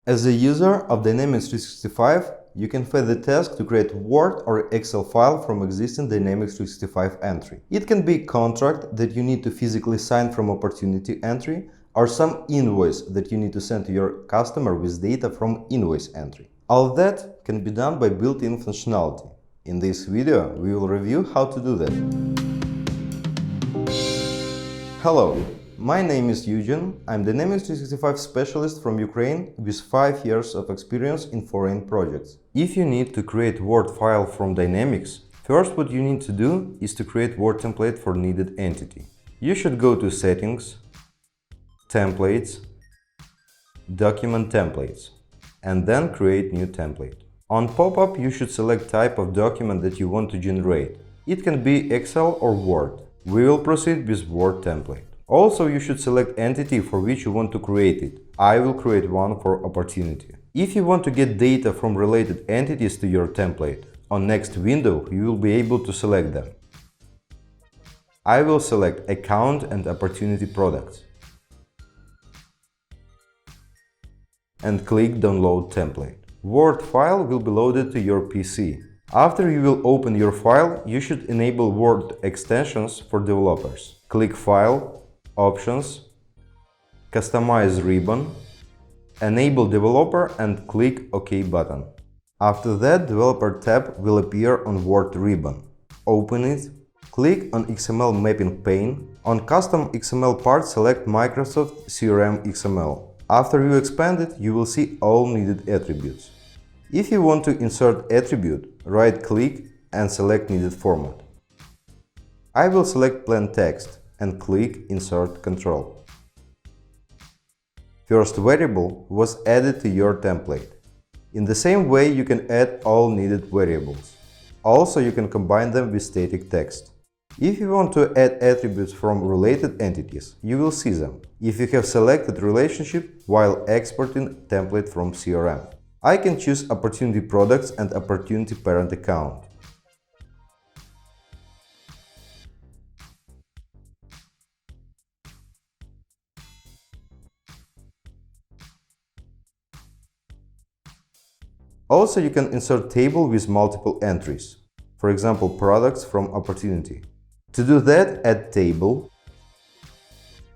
As a user of Dynamics 365, you can fetch the task to create Word or Excel file from existing Dynamics 365 entry. It can be a contract that you need to physically sign from opportunity entry, or some invoice that you need to send to your customer with data from invoice entry. All that can be done by built-in functionality. In this video, we will review how to do that. Hello, my name is Eugene. I'm Dynamics 365 specialist from Ukraine with 5 years of experience in foreign projects. If you need to create Word file from Dynamics, first what you need to do is to create Word template for needed entity. You should go to Settings, Templates, Document Templates, and then create new template. On pop-up, you should select type of document that you want to generate. It can be Excel or Word. We will proceed with Word template. Also, you should select entity for which you want to create it. I will create one for opportunity. If you want to get data from related entities to your template, on next window you will be able to select them. I will select Account and Opportunity Products and click Download Template. Word file will be loaded to your PC. After you will open your file, you should enable Word extensions for developers. Click File, Options, Customize ribbon, enable developer and click OK button. After that, Developer tab will appear on Word ribbon. Open it, click on XML mapping pane. On Custom XML part, select Microsoft CRM XML. After you expand it, you will see all needed attributes. If you want to insert attribute, right-click and select needed format. I will select plain text and click Insert Control. First variable was added to your template. In the same way, you can add all needed variables. Also, you can combine them with static text. If you want to add attributes from related entities, you will see them if you have selected relationship while exporting template from CRM. I can choose Opportunity Products and Opportunity Parent Account. Also, you can insert table with multiple entries, for example, products from opportunity. To do that, add table,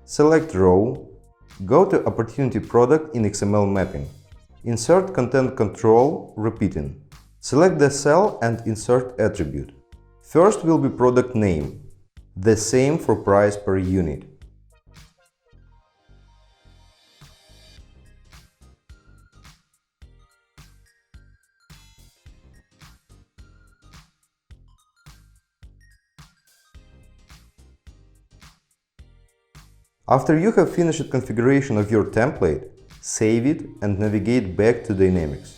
select row, go to Opportunity Product in XML mapping. Insert content control repeating. Select the cell and insert attribute. First will be product name, the same for price per unit. After you have finished configuration of your template, save it and navigate back to Dynamics.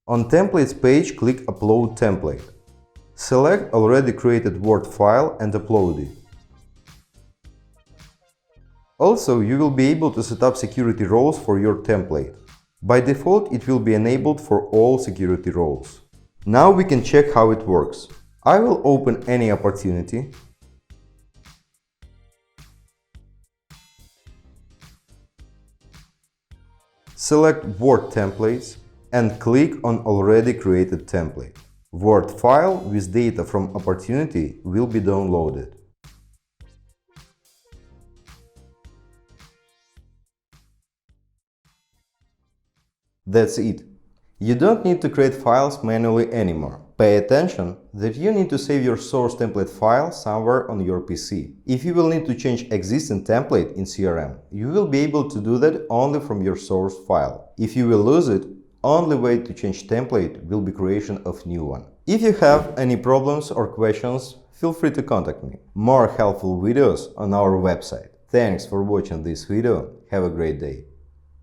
On Templates page, click Upload Template. Select already created Word file and upload it. Also, you will be able to set up security roles for your template. By default, it will be enabled for all security roles. Now we can check how it works. I will open any opportunity. Select Word Templates and click on Already Created Template. Word file with data from opportunity will be downloaded. That's it. You don't need to create files manually anymore. Pay attention that you need to save your source template file somewhere on your PC. If you will need to change existing template in CRM, you will be able to do that only from your source file. If you will lose it, only way to change template will be creation of new one. If you have any problems or questions, feel free to contact me. More helpful videos on our website. Thanks for watching this video. Have a great day.